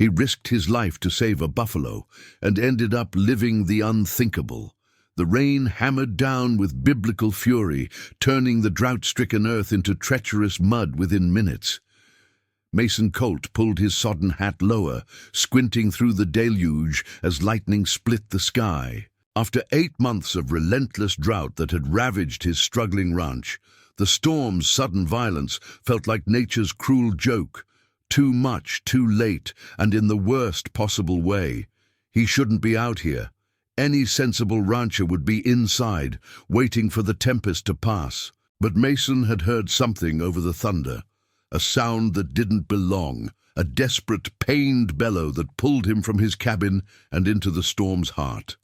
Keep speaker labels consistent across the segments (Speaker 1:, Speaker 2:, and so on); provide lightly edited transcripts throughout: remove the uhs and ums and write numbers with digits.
Speaker 1: He risked his life to save a buffalo and ended up living the unthinkable. The rain hammered down with biblical fury, turning the drought-stricken earth into treacherous mud within minutes. Mason Colt pulled his sodden hat lower, squinting through the deluge as lightning split the sky. After 8 months of relentless drought that had ravaged his struggling ranch, the storm's sudden violence felt like nature's cruel joke. Too much, too late, and in the worst possible way. He shouldn't be out here. Any sensible rancher would be inside, waiting for the tempest to pass. But Mason had heard something over the thunder, a sound that didn't belong, a desperate, pained bellow that pulled him from his cabin and into the storm's heart.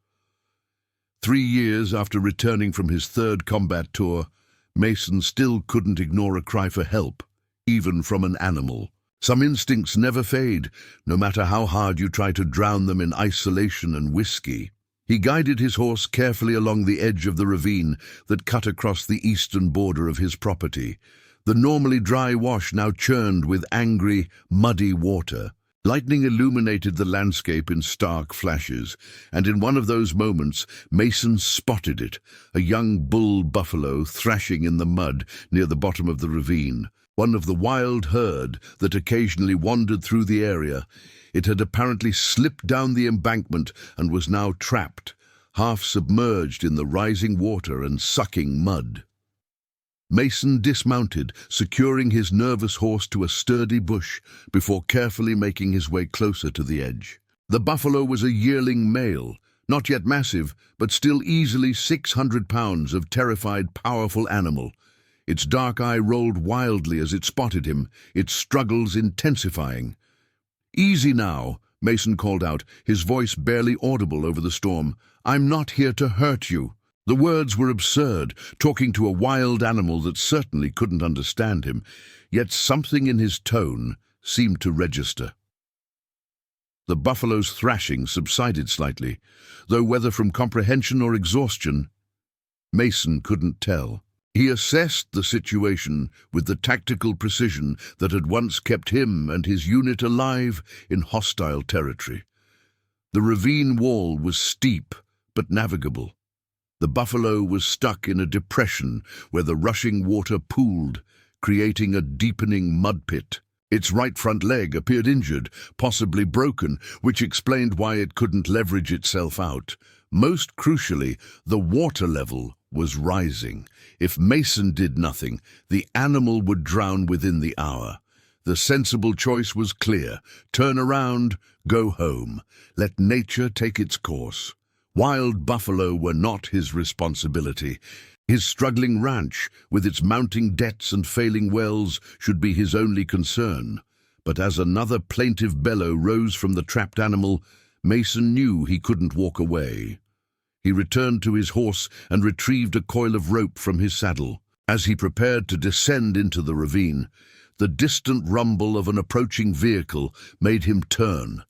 Speaker 1: 3 years after returning from his 3rd combat tour, Mason still couldn't ignore a cry for help, even from an animal. Some instincts never fade, no matter how hard you try to drown them in isolation and whiskey. He guided his horse carefully along the edge of the ravine that cut across the eastern border of his property. The normally dry wash now churned with angry, muddy water. Lightning illuminated the landscape in stark flashes, and in one of those moments, Mason spotted it, a young bull buffalo thrashing in the mud near the bottom of the ravine. One of the wild herd that occasionally wandered through the area. It had apparently slipped down the embankment and was now trapped, half submerged in the rising water and sucking mud. Mason dismounted, securing his nervous horse to a sturdy bush before carefully making his way closer to the edge. The buffalo was a yearling male, not yet massive, but still easily 600 pounds of terrified, powerful animal. Its dark eye rolled wildly as it spotted him, its struggles intensifying. "Easy now," Mason called out, his voice barely audible over the storm. "I'm not here to hurt you." The words were absurd, talking to a wild animal that certainly couldn't understand him, yet something in his tone seemed to register. The buffalo's thrashing subsided slightly, though whether from comprehension or exhaustion, Mason couldn't tell. He assessed the situation with the tactical precision that had once kept him and his unit alive in hostile territory. The ravine wall was steep but navigable. The buffalo was stuck in a depression where the rushing water pooled, creating a deepening mud pit. Its right front leg appeared injured, possibly broken, which explained why it couldn't leverage itself out. Most crucially, the water level was rising. If Mason did nothing, the animal would drown within the hour. The sensible choice was clear. Turn around, go home. Let nature take its course. Wild buffalo were not his responsibility. His struggling ranch, with its mounting debts and failing wells, should be his only concern. But as another plaintive bellow rose from the trapped animal, Mason knew he couldn't walk away. He returned to his horse and retrieved a coil of rope from his saddle. As he prepared to descend into the ravine, the distant rumble of an approaching vehicle made him turn.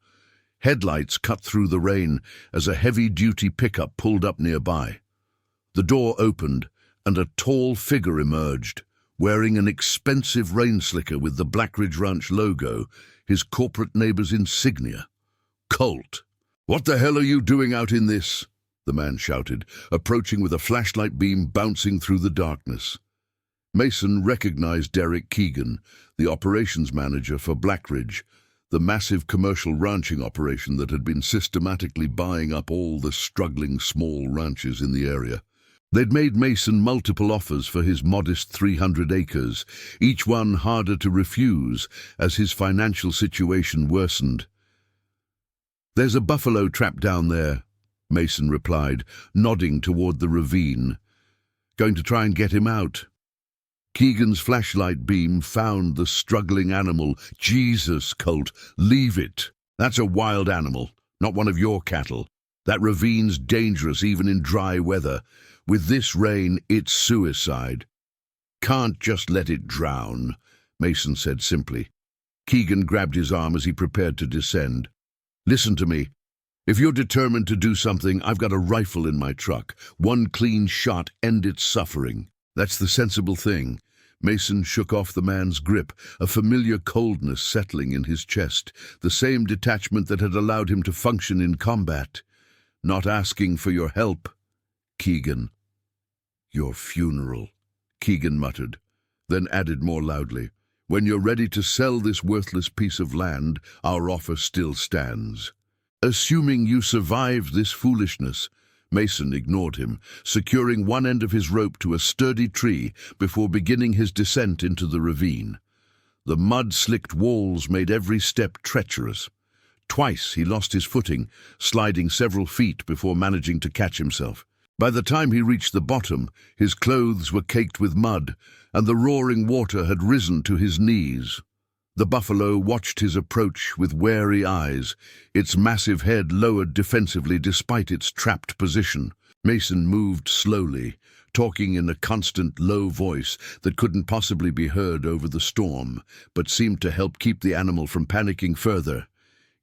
Speaker 1: Headlights cut through the rain as a heavy-duty pickup pulled up nearby. The door opened, and a tall figure emerged, wearing an expensive rain slicker with the Blackridge Ranch logo, his corporate neighbor's insignia. "Colt, what the hell are you doing out in this?" the man shouted, approaching with a flashlight beam bouncing through the darkness. Mason recognized Derrick Keegan, the operations manager for Blackridge, the massive commercial ranching operation that had been systematically buying up all the struggling small ranches in the area. They'd made Mason multiple offers for his modest 300 acres, each one harder to refuse as his financial situation worsened. "There's a buffalo trapped down there," Mason replied, nodding toward the ravine. "Going to try and get him out." Keegan's flashlight beam found the struggling animal. "Jesus, Colt, leave it. That's a wild animal, not one of your cattle. That ravine's dangerous even in dry weather. With this rain, it's suicide." "Can't just let it drown," Mason said simply. Keegan grabbed his arm as he prepared to descend. "Listen to me. If you're determined to do something, I've got a rifle in my truck. One clean shot, end its suffering. That's the sensible thing. Mason shook off the man's grip, a familiar coldness settling in his chest, the same detachment that had allowed him to function in combat. "Not asking for your help, Keegan." "Your funeral," Keegan muttered, then added more loudly, "When you're ready to sell this worthless piece of land, our offer still stands." "Assuming you survived this foolishness," Mason ignored him, securing one end of his rope to a sturdy tree before beginning his descent into the ravine. The mud-slicked walls made every step treacherous. Twice he lost his footing, sliding several feet before managing to catch himself. By the time he reached the bottom, his clothes were caked with mud, and the roaring water had risen to his knees. The buffalo watched his approach with wary eyes, its massive head lowered defensively despite its trapped position. Mason moved slowly, talking in a constant low voice that couldn't possibly be heard over the storm, but seemed to help keep the animal from panicking further.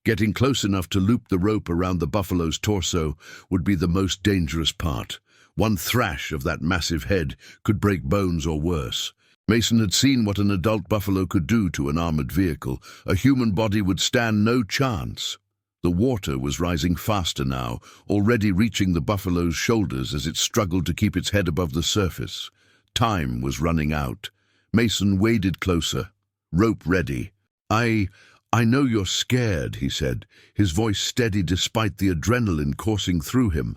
Speaker 1: Getting close enough to loop the rope around the buffalo's torso would be the most dangerous part. One thrash of that massive head could break bones or worse. Mason had seen what an adult buffalo could do to an armored vehicle. A human body would stand no chance. The water was rising faster now, already reaching the buffalo's shoulders as it struggled to keep its head above the surface. Time was running out. Mason waded closer, rope ready. I know you're scared," he said, his voice steady despite the adrenaline coursing through him.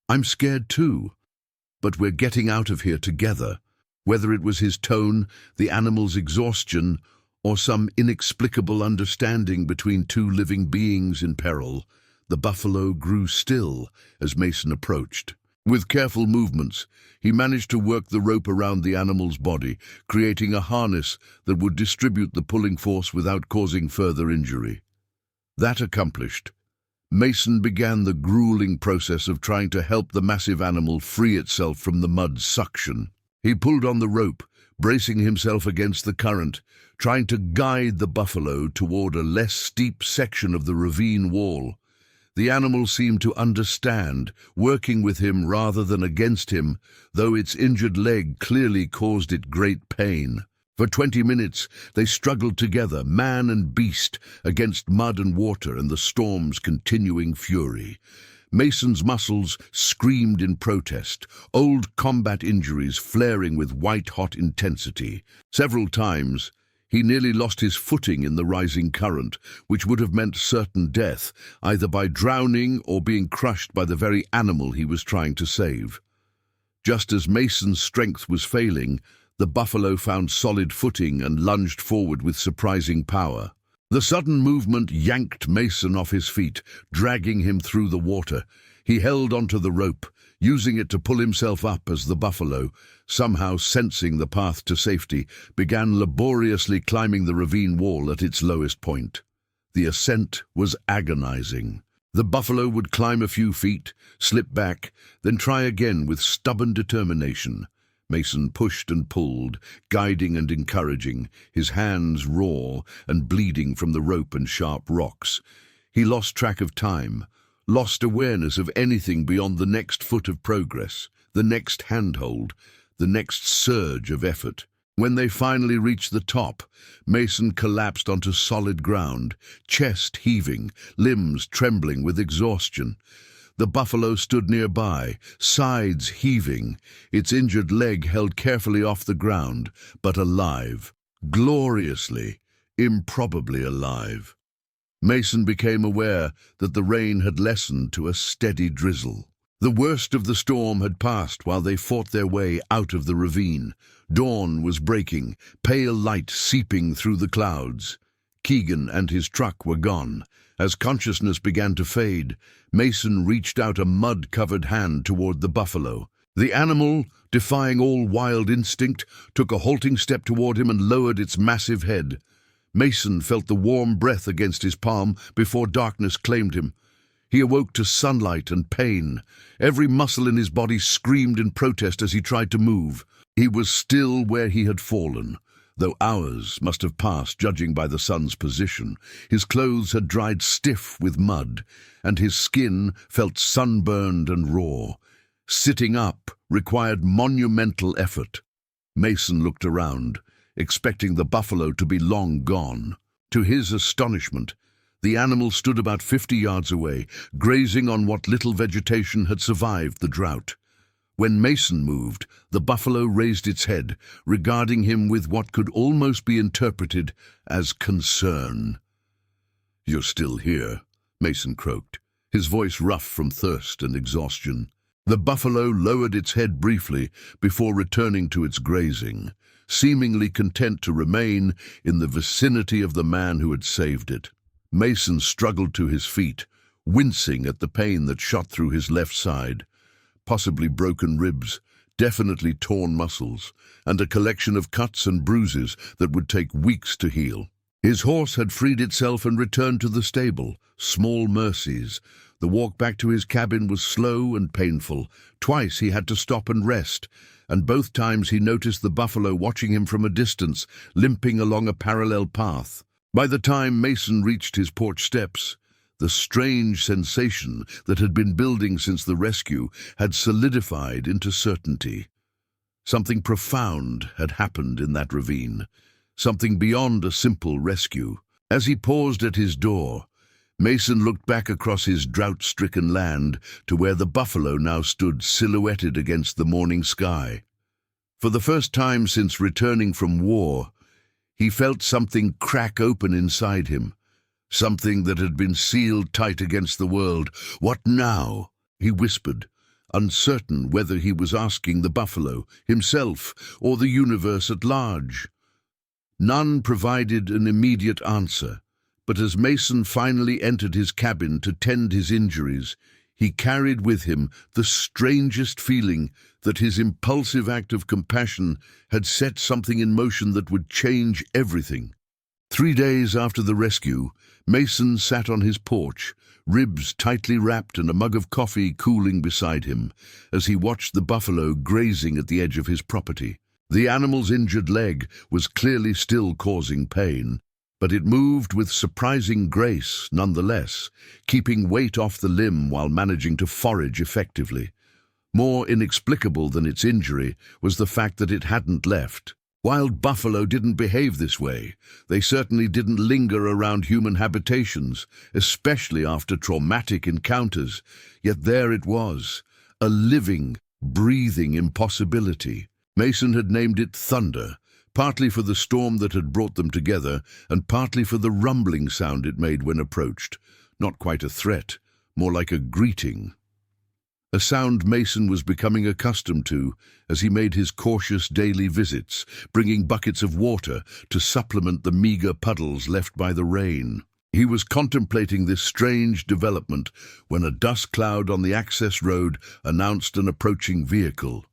Speaker 1: "I'm scared too. But we're getting out of here together." Whether it was his tone, the animal's exhaustion, or some inexplicable understanding between two living beings in peril, the buffalo grew still as Mason approached. With careful movements, he managed to work the rope around the animal's body, creating a harness that would distribute the pulling force without causing further injury. That accomplished, Mason began the grueling process of trying to help the massive animal free itself from the mud's suction. He pulled on the rope, bracing himself against the current, trying to guide the buffalo toward a less steep section of the ravine wall. The animal seemed to understand, working with him rather than against him, though its injured leg clearly caused it great pain. For 20 minutes, they struggled together, man and beast, against mud and water and the storm's continuing fury. Mason's muscles screamed in protest, old combat injuries flaring with white-hot intensity. Several times, he nearly lost his footing in the rising current, which would have meant certain death, either by drowning or being crushed by the very animal he was trying to save. Just as Mason's strength was failing, the buffalo found solid footing and lunged forward with surprising power. The sudden movement yanked Mason off his feet, dragging him through the water. He held onto the rope, using it to pull himself up as the buffalo, somehow sensing the path to safety, began laboriously climbing the ravine wall at its lowest point. The ascent was agonizing. The buffalo would climb a few feet, slip back, then try again with stubborn determination. Mason pushed and pulled, guiding and encouraging, his hands raw and bleeding from the rope and sharp rocks. He lost track of time, lost awareness of anything beyond the next foot of progress, the next handhold, the next surge of effort. When they finally reached the top, Mason collapsed onto solid ground, chest heaving, limbs trembling with exhaustion. The buffalo stood nearby, sides heaving, its injured leg held carefully off the ground, but alive, gloriously, improbably alive. Mason became aware that the rain had lessened to a steady drizzle. The worst of the storm had passed while they fought their way out of the ravine. Dawn was breaking, pale light seeping through the clouds. Keegan and his truck were gone. As consciousness began to fade, Mason reached out a mud-covered hand toward the buffalo. The animal, defying all wild instinct, took a halting step toward him and lowered its massive head. Mason felt the warm breath against his palm before darkness claimed him. He awoke to sunlight and pain. Every muscle in his body screamed in protest as he tried to move. He was still where he had fallen, though hours must have passed judging by the sun's position. His clothes had dried stiff with mud, and his skin felt sunburned and raw. Sitting up required monumental effort. Mason looked around, expecting the buffalo to be long gone. To his astonishment, the animal stood about 50 yards away, grazing on what little vegetation had survived the drought. When Mason moved, the buffalo raised its head, regarding him with what could almost be interpreted as concern. "You're still here," Mason croaked, his voice rough from thirst and exhaustion. The buffalo lowered its head briefly before returning to its grazing, seemingly content to remain in the vicinity of the man who had saved it. Mason struggled to his feet, wincing at the pain that shot through his left side. Possibly broken ribs, definitely torn muscles, and a collection of cuts and bruises that would take weeks to heal. His horse had freed itself and returned to the stable. Small mercies. The walk back to his cabin was slow and painful. Twice he had to stop and rest, and both times he noticed the buffalo watching him from a distance, limping along a parallel path. By the time Mason reached his porch steps, the strange sensation that had been building since the rescue had solidified into certainty. Something profound had happened in that ravine, something beyond a simple rescue. As he paused at his door, Mason looked back across his drought-stricken land to where the buffalo now stood silhouetted against the morning sky. For the first time since returning from war, he felt something crack open inside him, something that had been sealed tight against the world. "What now?" he whispered, uncertain whether he was asking the buffalo, himself, or the universe at large. None provided an immediate answer, but as Mason finally entered his cabin to tend his injuries, he carried with him the strangest feeling that his impulsive act of compassion had set something in motion that would change everything. 3 days after the rescue, Mason sat on his porch, ribs tightly wrapped and a mug of coffee cooling beside him, as he watched the buffalo grazing at the edge of his property. The animal's injured leg was clearly still causing pain, but it moved with surprising grace nonetheless, keeping weight off the limb while managing to forage effectively. More inexplicable than its injury was the fact that it hadn't left. Wild buffalo didn't behave this way. They certainly didn't linger around human habitations, especially after traumatic encounters. Yet there it was, a living, breathing impossibility. Mason had named it Thunder, partly for the storm that had brought them together, and partly for the rumbling sound it made when approached. Not quite a threat, more like a greeting. A sound Mason was becoming accustomed to as he made his cautious daily visits, bringing buckets of water to supplement the meager puddles left by the rain. He was contemplating this strange development when a dust cloud on the access road announced an approaching vehicle.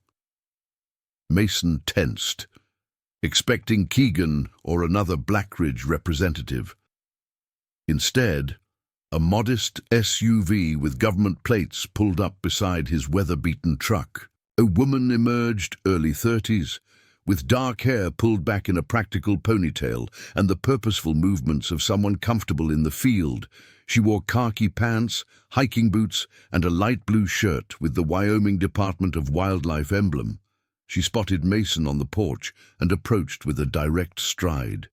Speaker 1: Mason tensed, expecting Keegan or another Blackridge representative. Instead, a modest SUV with government plates pulled up beside his weather-beaten truck. A woman emerged, early 30s, with dark hair pulled back in a practical ponytail and the purposeful movements of someone comfortable in the field. She wore khaki pants, hiking boots, and a light blue shirt with the Wyoming Department of Wildlife emblem. She spotted Mason on the porch and approached with a direct stride.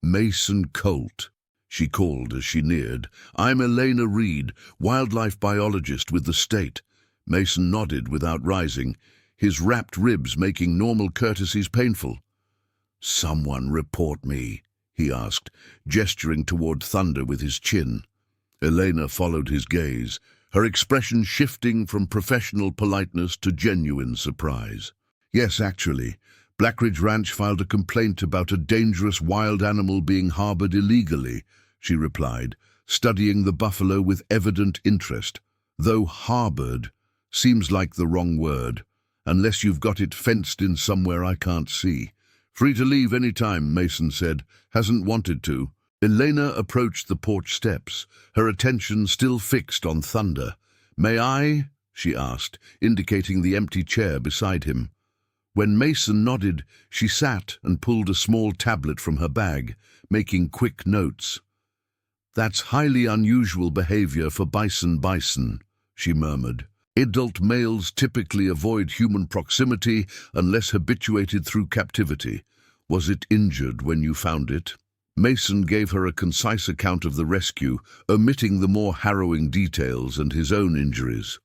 Speaker 1: "Mason Colt," she called as she neared. "I'm Elena Reed, wildlife biologist with the state." Mason nodded without rising, his wrapped ribs making normal courtesies painful. "Someone report me," he asked, gesturing toward Thunder with his chin. Elena followed his gaze, her expression shifting from professional politeness to genuine surprise. "Yes, actually, Blackridge Ranch filed a complaint about a dangerous wild animal being harbored illegally," she replied, studying the buffalo with evident interest. "Though harbored seems like the wrong word, unless you've got it fenced in somewhere I can't see." "Free to leave any time," Mason said. "Hasn't wanted to." Elena approached the porch steps, her attention still fixed on Thunder. "May I?" she asked, indicating the empty chair beside him. When Mason nodded, she sat and pulled a small tablet from her bag, making quick notes. "That's highly unusual behavior for bison," she murmured. Adult males typically avoid human proximity unless habituated through captivity. Was it injured when you found it? Mason gave her a concise account of the rescue, omitting the more harrowing details and his own injuries.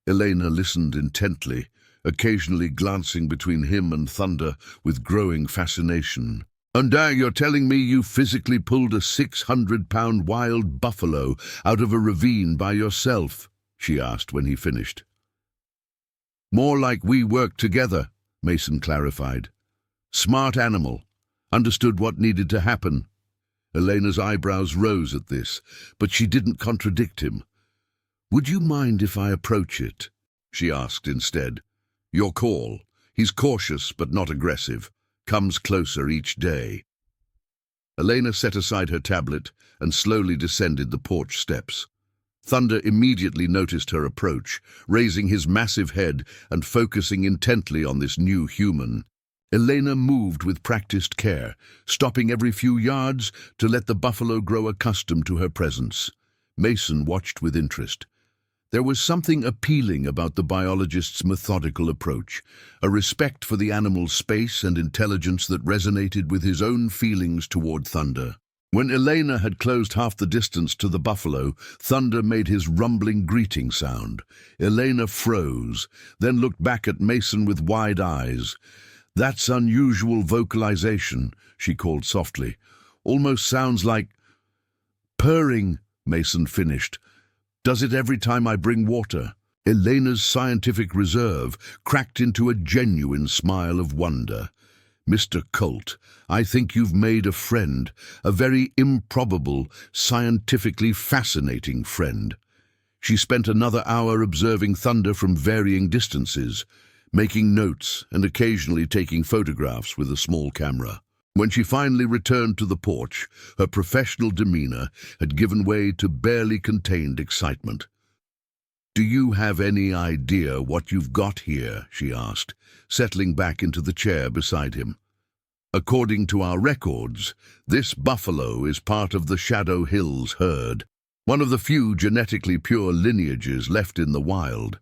Speaker 1: Elena listened intently, occasionally glancing between him and Thunder with growing fascination. "And now you're telling me you physically pulled a 600-pound wild buffalo out of a ravine by yourself?" she asked when he finished. "More like we worked together," Mason clarified. "Smart animal. Understood what needed to happen." Elena's eyebrows rose at this, but she didn't contradict him. "Would you mind if I approach it?" she asked instead. "Your call. He's cautious but not aggressive. Comes closer each day." Elena set aside her tablet and slowly descended the porch steps. Thunder immediately noticed her approach, raising his massive head and focusing intently on this new human. Elena moved with practiced care, stopping every few yards to let the buffalo grow accustomed to her presence. Mason watched with interest. There was something appealing about the biologist's methodical approach, a respect for the animal's space and intelligence that resonated with his own feelings toward Thunder. When Elena had closed half the distance to the buffalo, Thunder made his rumbling greeting sound. Elena froze, then looked back at Mason with wide eyes. "That's unusual vocalization," she called softly. "Almost sounds like purring," Mason finished. "Does it every time I bring water?" Elena's scientific reserve cracked into a genuine smile of wonder. "Mr. Colt, I think you've made a friend, a very improbable, scientifically fascinating friend." She spent another hour observing Thunder from varying distances, making notes and occasionally taking photographs with a small camera. When she finally returned to the porch, her professional demeanor had given way to barely contained excitement. "Do you have any idea what you've got here?" she asked, settling back into the chair beside him. "According to our records, this buffalo is part of the Shadow Hills herd, one of the few genetically pure lineages left in the wild.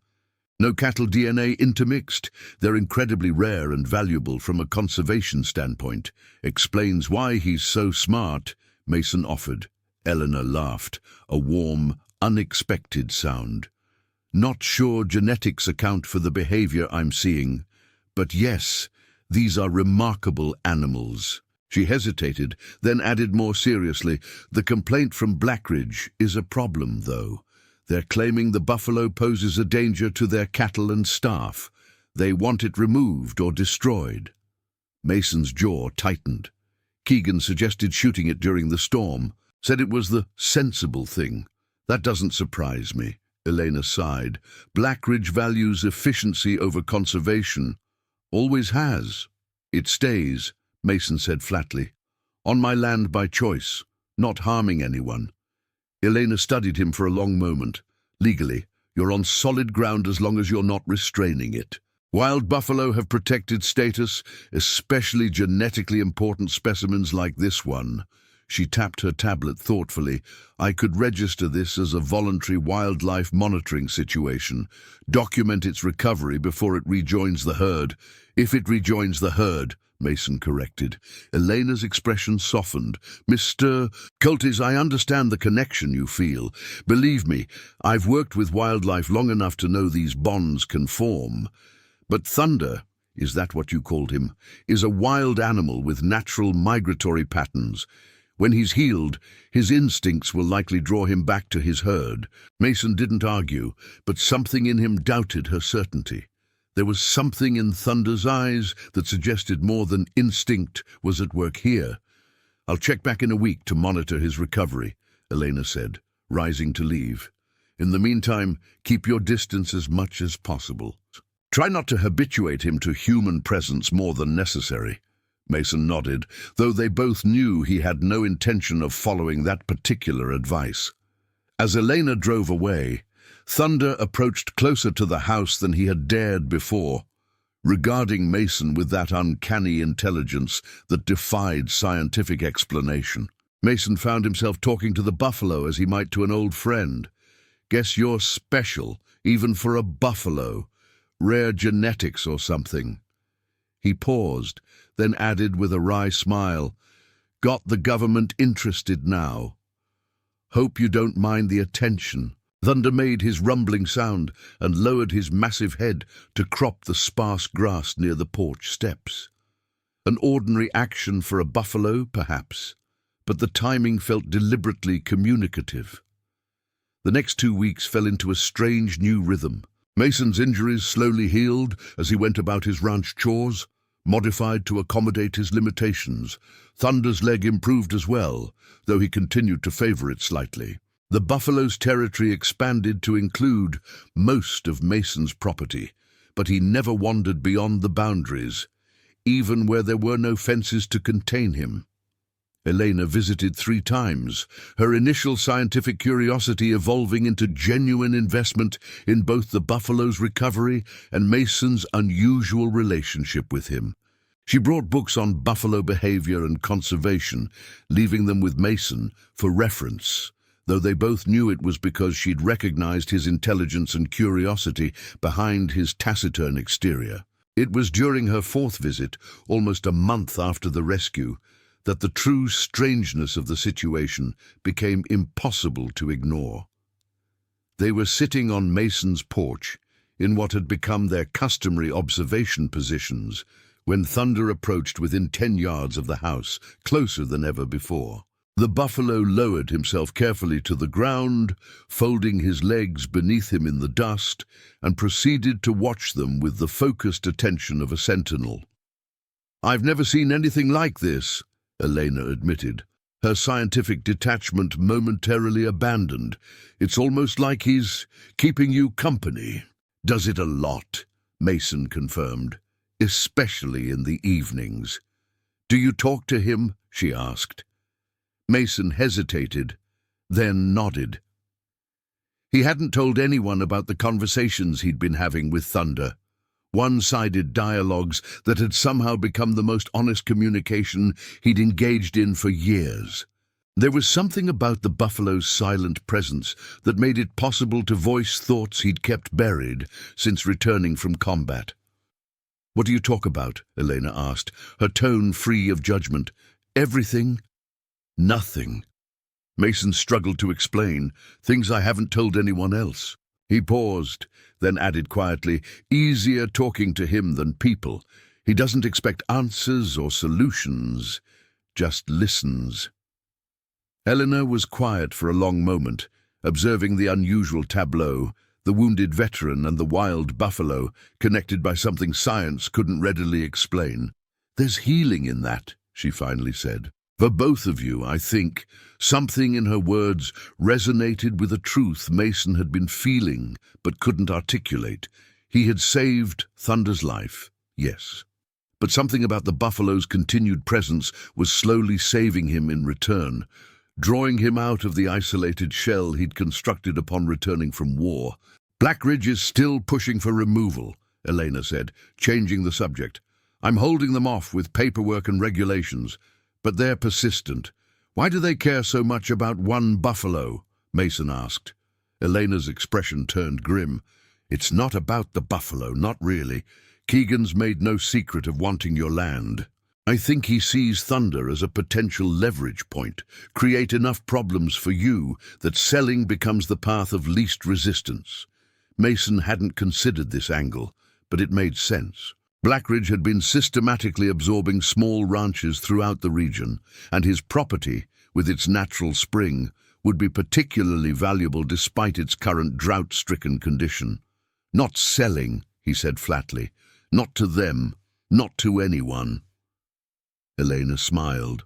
Speaker 1: No cattle DNA intermixed. They're incredibly rare and valuable from a conservation standpoint. Explains why he's so smart," Mason offered. Elena laughed, a warm, unexpected sound. "Not sure genetics account for the behavior I'm seeing, but yes, these are remarkable animals." She hesitated, then added more seriously, "The complaint from Blackridge is a problem, though. They're claiming the buffalo poses a danger to their cattle and staff. They want it removed or destroyed." Mason's jaw tightened. Keegan suggested shooting it during the storm, said it was the sensible thing. "That doesn't surprise me," Elena sighed. "Blackridge values efficiency over conservation. Always has." "It stays," Mason said flatly. "On my land by choice, not harming anyone." Elena studied him for a long moment. "Legally, you're on solid ground as long as you're not restraining it. Wild buffalo have protected status, especially genetically important specimens like this one." She tapped her tablet thoughtfully. "I could register this as a voluntary wildlife monitoring situation. Document its recovery before it rejoins the herd." "If it rejoins the herd," Mason corrected. Elena's expression softened. "Mr. Coltis, I understand the connection you feel. Believe me, I've worked with wildlife long enough to know these bonds can form. But Thunder, is that what you called him, is a wild animal with natural migratory patterns. When he's healed, his instincts will likely draw him back to his herd." Mason didn't argue, but something in him doubted her certainty. There was something in Thunder's eyes that suggested more than instinct was at work here. "I'll check back in a week to monitor his recovery," Elena said, rising to leave. "In the meantime, keep your distance as much as possible. Try not to habituate him to human presence more than necessary." Mason nodded, though they both knew he had no intention of following that particular advice. As Elena drove away, Thunder approached closer to the house than he had dared before, regarding Mason with that uncanny intelligence that defied scientific explanation. Mason found himself talking to the buffalo as he might to an old friend. Guess you're special, even for a buffalo. Rare genetics or something." He paused, then added with a wry smile, "Got the government interested now. Hope you don't mind the attention." Thunder made his rumbling sound and lowered his massive head to crop the sparse grass near the porch steps. An ordinary action for a buffalo, perhaps, but the timing felt deliberately communicative. The next 2 weeks fell into a strange new rhythm. Mason's injuries slowly healed as he went about his ranch chores, modified to accommodate his limitations. Thunder's leg improved as well, though he continued to favor it slightly. The buffalo's territory expanded to include most of Mason's property, but he never wandered beyond the boundaries, even where there were no fences to contain him. Elena visited 3 times, her initial scientific curiosity evolving into genuine investment in both the buffalo's recovery and Mason's unusual relationship with him. She brought books on buffalo behavior and conservation, leaving them with Mason for reference, though they both knew it was because she'd recognized his intelligence and curiosity behind his taciturn exterior. It was during her 4th visit, almost a month after the rescue, that the true strangeness of the situation became impossible to ignore. They were sitting on Mason's porch, in what had become their customary observation positions, when Thunder approached within 10 yards of the house, closer than ever before. The buffalo lowered himself carefully to the ground, folding his legs beneath him in the dust, and proceeded to watch them with the focused attention of a sentinel. "I've never seen anything like this," Elena admitted, her scientific detachment momentarily abandoned. "It's almost like he's keeping you company." "Does it a lot," Mason confirmed, "especially in the evenings." "Do you talk to him?" she asked. Mason hesitated, then nodded. He hadn't told anyone about the conversations he'd been having with Thunder, one-sided dialogues that had somehow become the most honest communication he'd engaged in for years. There was something about the buffalo's silent presence that made it possible to voice thoughts he'd kept buried since returning from combat. "What do you talk about?" Elena asked, her tone free of judgment. "Everything?" "Nothing." Mason struggled to explain, "Things I haven't told anyone else." He paused, then added quietly, "Easier talking to him than people. He doesn't expect answers or solutions, just listens." Eleanor was quiet for a long moment, observing the unusual tableau, the wounded veteran and the wild buffalo, connected by something science couldn't readily explain. "There's healing in that," she finally said. "For both of you, I think." Something in her words resonated with a truth Mason had been feeling but couldn't articulate. He had saved Thunder's life, yes. But something about the buffalo's continued presence was slowly saving him in return, drawing him out of the isolated shell he'd constructed upon returning from war. "Blackridge is still pushing for removal," Elena said, changing the subject. "I'm holding them off with paperwork and regulations. But they're persistent. Why do they care so much about one buffalo?" Mason asked. Elena's expression turned grim. "It's not about the buffalo, not really. Keegan's made no secret of wanting your land. I think he sees Thunder as a potential leverage point, create enough problems for you that selling becomes the path of least resistance." Mason hadn't considered this angle, but it made sense. Blackridge had been systematically absorbing small ranches throughout the region, and his property, with its natural spring, would be particularly valuable despite its current drought-stricken condition. "Not selling," he said flatly. "Not to them, not to anyone." Elena smiled.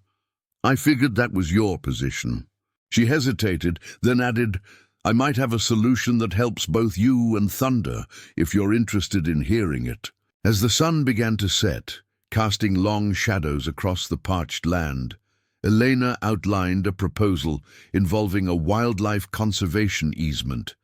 Speaker 1: "I figured that was your position." She hesitated, then added, "I might have a solution that helps both you and Thunder, if you're interested in hearing it." As the sun began to set, casting long shadows across the parched land, Elena outlined a proposal involving a wildlife conservation easement,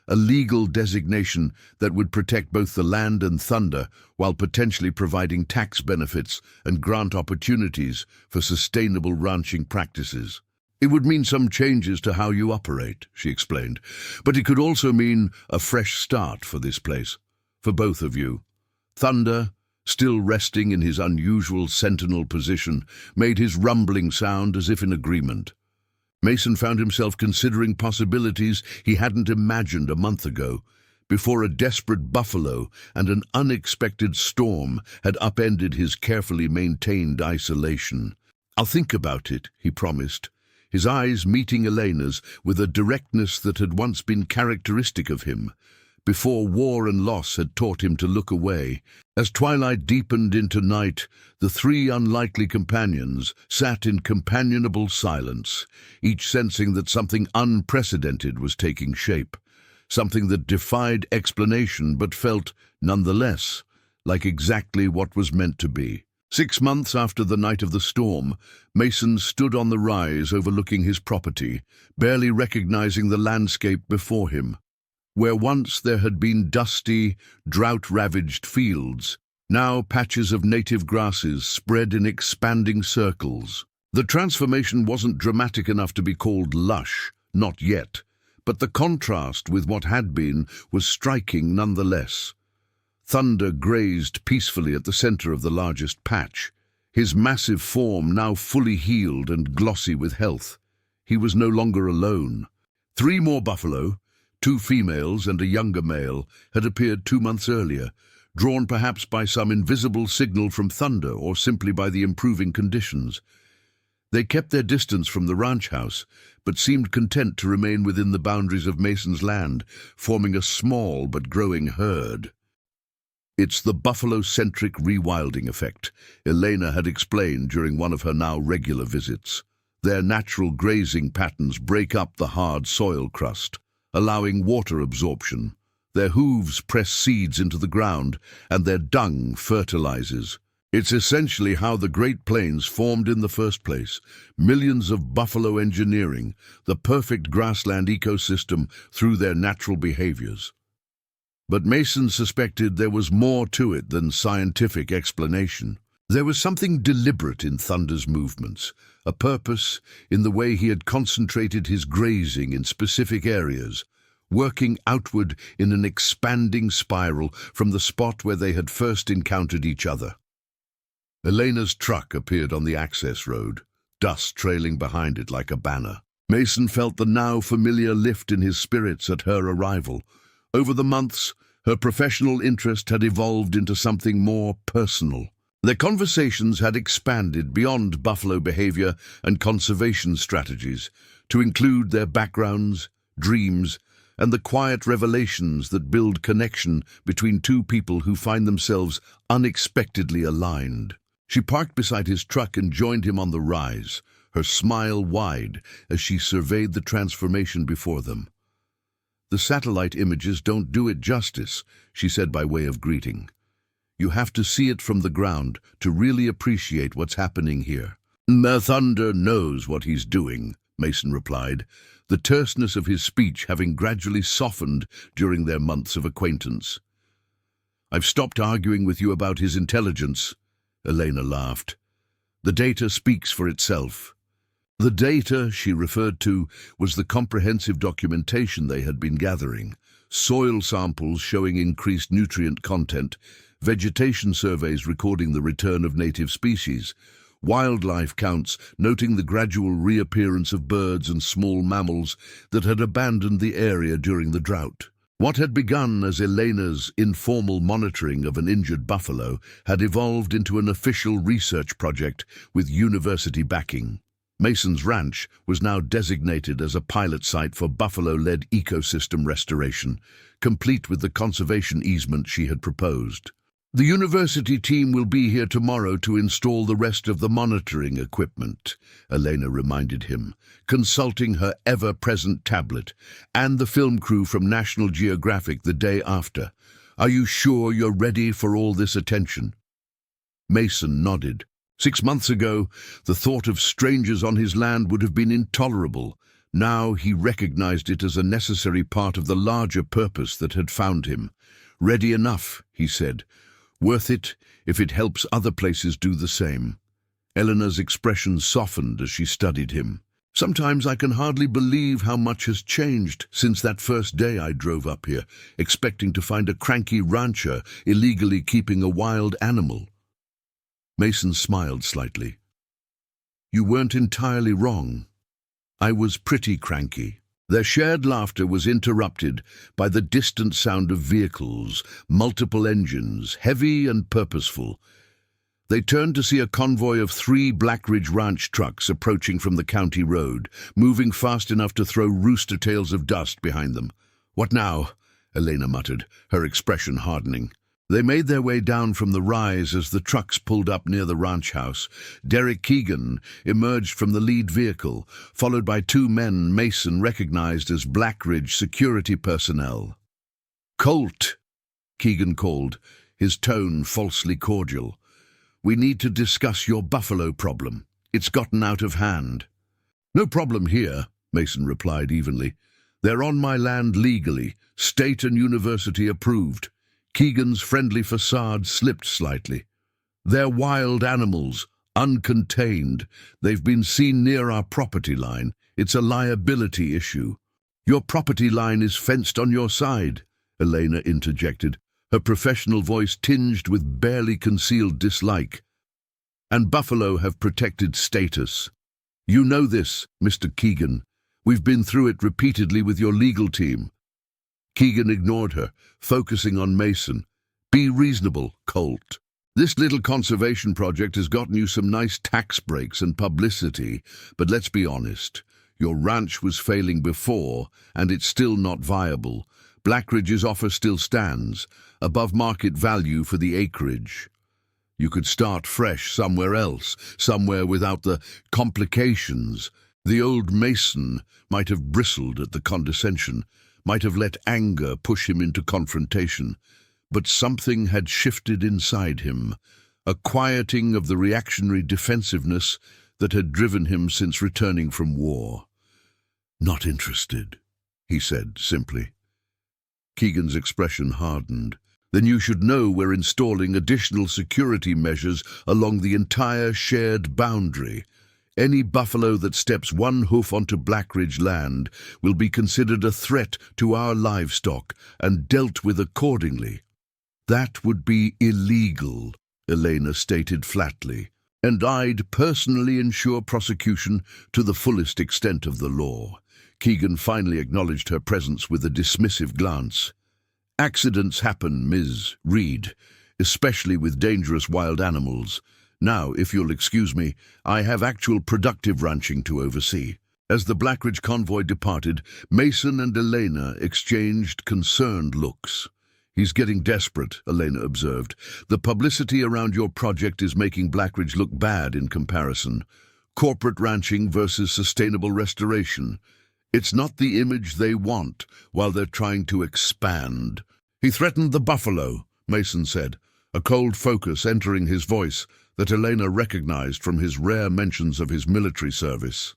Speaker 1: a legal designation that would protect both the land and Thunder while potentially providing tax benefits and grant opportunities for sustainable ranching practices. It would mean some changes to how you operate, she explained, but it could also mean a fresh start for this place, for both of you. Thunder, still resting in his unusual sentinel position, made his rumbling sound as if in agreement. Mason found himself considering possibilities he hadn't imagined a month ago, before a desperate buffalo and an unexpected storm had upended his carefully maintained isolation. "I'll think about it," he promised, his eyes meeting Elena's with a directness that had once been characteristic of him, before war and loss had taught him to look away. As twilight deepened into night, the three unlikely companions sat in companionable silence, each sensing that something unprecedented was taking shape, something that defied explanation but felt, nonetheless, like exactly what was meant to be. 6 months after the night of the storm, Mason stood on the rise overlooking his property, barely recognizing the landscape before him. Where once there had been dusty, drought-ravaged fields, now patches of native grasses spread in expanding circles. The transformation wasn't dramatic enough to be called lush, not yet, but the contrast with what had been was striking nonetheless. Thunder grazed peacefully at the center of the largest patch, his massive form now fully healed and glossy with health. He was no longer alone. 3 more buffalo, 2 females and a younger male, had appeared 2 months earlier, drawn perhaps by some invisible signal from Thunder or simply by the improving conditions. They kept their distance from the ranch house, but seemed content to remain within the boundaries of Mason's land, forming a small but growing herd. "It's the buffalo-centric rewilding effect," Elena had explained during one of her now regular visits. Their natural grazing patterns break up the hard soil crust, allowing water absorption. Their hooves press seeds into the ground, and their dung fertilizes. It's essentially how the Great Plains formed in the first place. Millions of buffalo engineering, the perfect grassland ecosystem through their natural behaviors. But Mason suspected there was more to it than scientific explanation. There was something deliberate in Thunder's movements, a purpose in the way he had concentrated his grazing in specific areas, working outward in an expanding spiral from the spot where they had first encountered each other. Elena's truck appeared on the access road, dust trailing behind it like a banner. Mason felt the now familiar lift in his spirits at her arrival. Over the months, her professional interest had evolved into something more personal. Their conversations had expanded beyond buffalo behavior and conservation strategies to include their backgrounds, dreams, and the quiet revelations that build connection between two people who find themselves unexpectedly aligned. She parked beside his truck and joined him on the rise, her smile wide as she surveyed the transformation before them. "The satellite images don't do it justice," she said by way of greeting. "You have to see it from the ground to really appreciate what's happening here." "Thunder knows what he's doing," Mason replied, the terseness of his speech having gradually softened during their months of acquaintance. "I've stopped arguing with you about his intelligence," Elena laughed. "The data speaks for itself." The data she referred to was the comprehensive documentation they had been gathering, soil samples showing increased nutrient content, vegetation surveys recording the return of native species, wildlife counts noting the gradual reappearance of birds and small mammals that had abandoned the area during the drought. What had begun as Elena's informal monitoring of an injured buffalo had evolved into an official research project with university backing. Mason's ranch was now designated as a pilot site for buffalo-led ecosystem restoration, complete with the conservation easement she had proposed. "The university team will be here tomorrow to install the rest of the monitoring equipment," Elena reminded him, consulting her ever-present tablet, "and the film crew from National Geographic the day after. Are you sure you're ready for all this attention?" Mason nodded. 6 months ago, the thought of strangers on his land would have been intolerable. Now he recognized it as a necessary part of the larger purpose that had found him. "Ready enough," he said. "Worth it if it helps other places do the same." Eleanor's expression softened as she studied him. Sometimes I can hardly believe how much has changed since that first day I drove up here, expecting to find a cranky rancher illegally keeping a wild animal." Mason smiled slightly. "You weren't entirely wrong. I was pretty cranky." Their shared laughter was interrupted by the distant sound of vehicles, multiple engines, heavy and purposeful. They turned to see a convoy of 3 Blackridge Ranch trucks approaching from the county road, moving fast enough to throw rooster tails of dust behind them. "What now?" Elena muttered, her expression hardening. They made their way down from the rise as the trucks pulled up near the ranch house. Derrick Keegan emerged from the lead vehicle, followed by 2 men Mason recognized as Blackridge security personnel. "Colt," Keegan called, his tone falsely cordial. "We need to discuss your buffalo problem. It's gotten out of hand." "No problem here," Mason replied evenly. "They're on my land legally, state and university approved." Keegan's friendly facade slipped slightly. "They're wild animals, uncontained. They've been seen near our property line. It's a liability issue." "Your property line is fenced on your side," Elena interjected, her professional voice tinged with barely concealed dislike. "And buffalo have protected status. You know this, Mr. Keegan. We've been through it repeatedly with your legal team." Keegan ignored her, focusing on Mason. "Be reasonable, Colt. This little conservation project has gotten you some nice tax breaks and publicity, but let's be honest. Your ranch was failing before, and it's still not viable. Blackridge's offer still stands, above market value for the acreage. You could start fresh somewhere else, somewhere without the complications." The old Mason might have bristled at the condescension, might have let anger push him into confrontation, but something had shifted inside him, a quieting of the reactionary defensiveness that had driven him since returning from war. "Not interested," he said simply. Keegan's expression hardened. "Then you should know we're installing additional security measures along the entire shared boundary. Any buffalo that steps one hoof onto Blackridge land will be considered a threat to our livestock and dealt with accordingly." "That would be illegal," Elena stated flatly, "and I'd personally ensure prosecution to the fullest extent of the law." Keegan finally acknowledged her presence with a dismissive glance. "Accidents happen, Ms. Reed, especially with dangerous wild animals. Now, if you'll excuse me, I have actual productive ranching to oversee." As the Blackridge convoy departed, Mason and Elena exchanged concerned looks. "He's getting desperate," Elena observed. "The publicity around your project is making Blackridge look bad in comparison. Corporate ranching versus sustainable restoration. It's not the image they want while they're trying to expand." "He threatened the buffalo," Mason said, a cold focus entering his voice that Elena recognized from his rare mentions of his military service.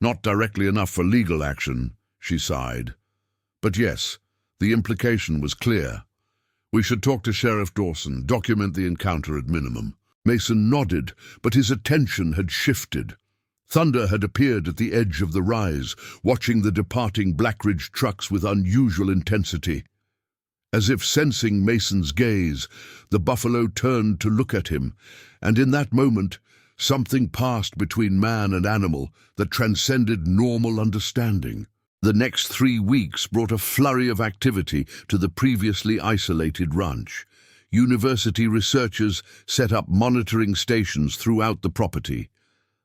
Speaker 1: "Not directly enough for legal action," she sighed. "But yes, the implication was clear. We should talk to Sheriff Dawson, document the encounter at minimum." Mason nodded, but his attention had shifted. Thunder had appeared at the edge of the rise, watching the departing Blackridge trucks with unusual intensity. As if sensing Mason's gaze, the buffalo turned to look at him, and in that moment, something passed between man and animal that transcended normal understanding. The next 3 weeks brought a flurry of activity to the previously isolated ranch. University researchers set up monitoring stations throughout the property.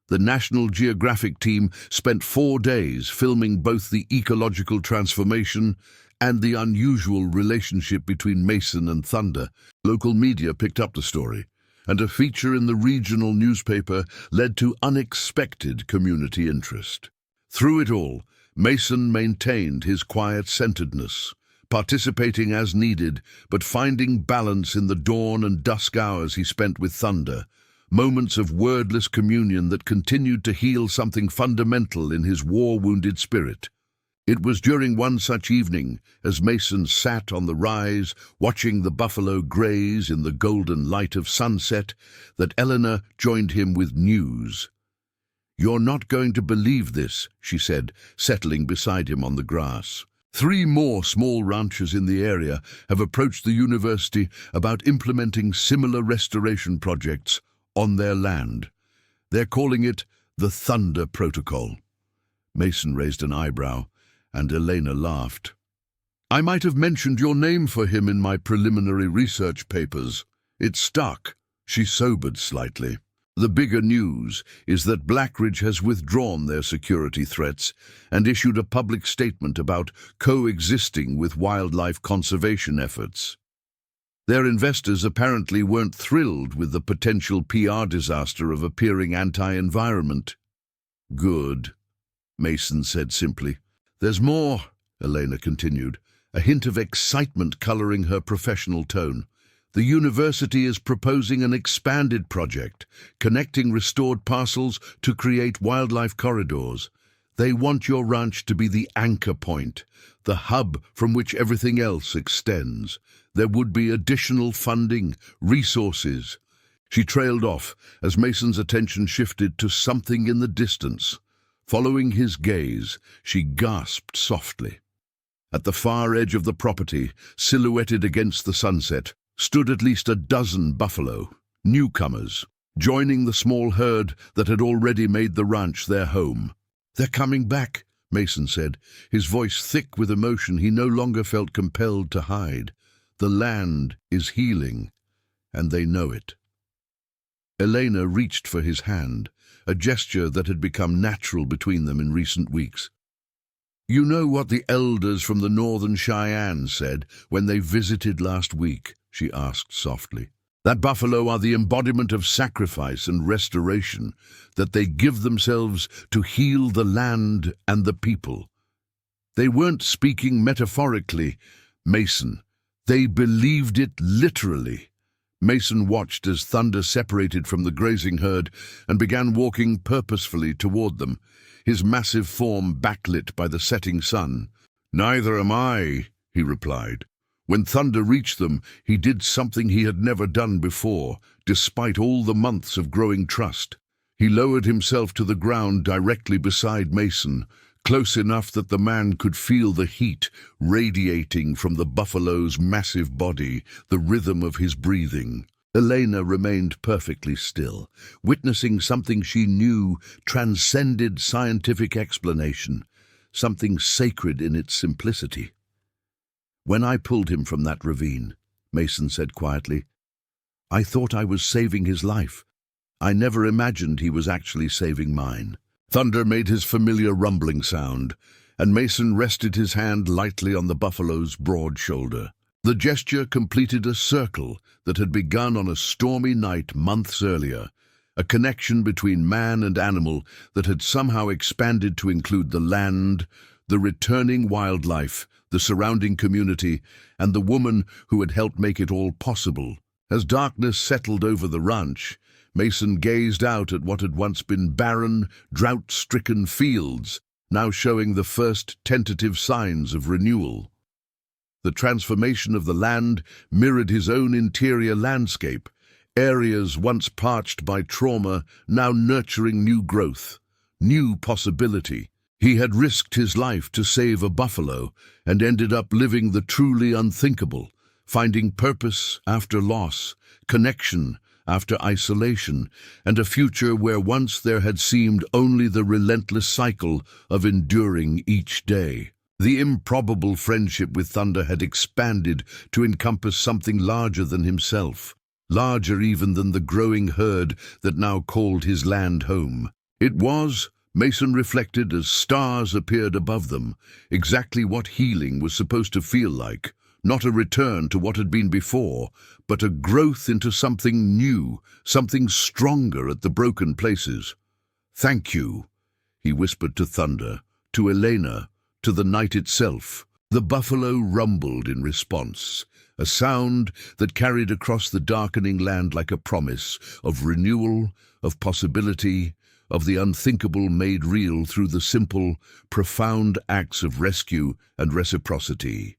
Speaker 1: The National Geographic team spent 4 days filming both the ecological transformation and the unusual relationship between Mason and Thunder. Local media picked up the story, and a feature in the regional newspaper led to unexpected community interest. Through it all, Mason maintained his quiet centeredness, participating as needed, but finding balance in the dawn and dusk hours he spent with Thunder, moments of wordless communion that continued to heal something fundamental in his war-wounded spirit. It was during one such evening, as Mason sat on the rise, watching the buffalo graze in the golden light of sunset, that Elena joined him with news. "You're not going to believe this," she said, settling beside him on the grass. "3 more small ranchers in the area have approached the university about implementing similar restoration projects on their land. They're calling it the Thunder Protocol." Mason raised an eyebrow, and Elena laughed. "I might have mentioned your name for him in my preliminary research papers. It stuck." She sobered slightly. "The bigger news is that Blackridge has withdrawn their security threats and issued a public statement about coexisting with wildlife conservation efforts. Their investors apparently weren't thrilled with the potential PR disaster of appearing anti-environment." "Good," Mason said simply. "There's more," Elena continued, a hint of excitement coloring her professional tone. "The university is proposing an expanded project, connecting restored parcels to create wildlife corridors. They want your ranch to be the anchor point, the hub from which everything else extends. There would be additional funding, resources." She trailed off as Mason's attention shifted to something in the distance. Following his gaze, she gasped softly. At the far edge of the property, silhouetted against the sunset, stood at least a dozen buffalo, newcomers, joining the small herd that had already made the ranch their home. "They're coming back," Mason said, his voice thick with emotion he no longer felt compelled to hide. "The land is healing, and they know it." Elena reached for his hand, a gesture that had become natural between them in recent weeks. "You know what the elders from the Northern Cheyenne said when they visited last week?" she asked softly. "That buffalo are the embodiment of sacrifice and restoration, that they give themselves to heal the land and the people." They weren't speaking metaphorically, Mason. They believed it literally. Mason watched as Thunder separated from the grazing herd and began walking purposefully toward them, his massive form backlit by the setting sun. "Neither am I," he replied. When Thunder reached them, he did something he had never done before, despite all the months of growing trust. He lowered himself to the ground directly beside Mason, close enough that the man could feel the heat radiating from the buffalo's massive body, the rhythm of his breathing. Elena remained perfectly still, witnessing something she knew transcended scientific explanation, something sacred in its simplicity. "When I pulled him from that ravine," Mason said quietly, "I thought I was saving his life. I never imagined he was actually saving mine." Thunder made his familiar rumbling sound, and Mason rested his hand lightly on the buffalo's broad shoulder. The gesture completed a circle that had begun on a stormy night months earlier, a connection between man and animal that had somehow expanded to include the land, the returning wildlife, the surrounding community, and the woman who had helped make it all possible. As darkness settled over the ranch, Mason gazed out at what had once been barren, drought-stricken fields, now showing the first tentative signs of renewal. The transformation of the land mirrored his own interior landscape, areas once parched by trauma now nurturing new growth, new possibility. He had risked his life to save a buffalo and ended up living the truly unthinkable, finding purpose after loss, connection after isolation, and a future where once there had seemed only the relentless cycle of enduring each day. The improbable friendship with Thunder had expanded to encompass something larger than himself, larger even than the growing herd that now called his land home. It was, Mason reflected as stars appeared above them, exactly what healing was supposed to feel like. Not a return to what had been before, but a growth into something new, something stronger at the broken places. "Thank you," he whispered to Thunder, to Elena, to the night itself. The buffalo rumbled in response, a sound that carried across the darkening land like a promise of renewal, of possibility, of the unthinkable made real through the simple, profound acts of rescue and reciprocity.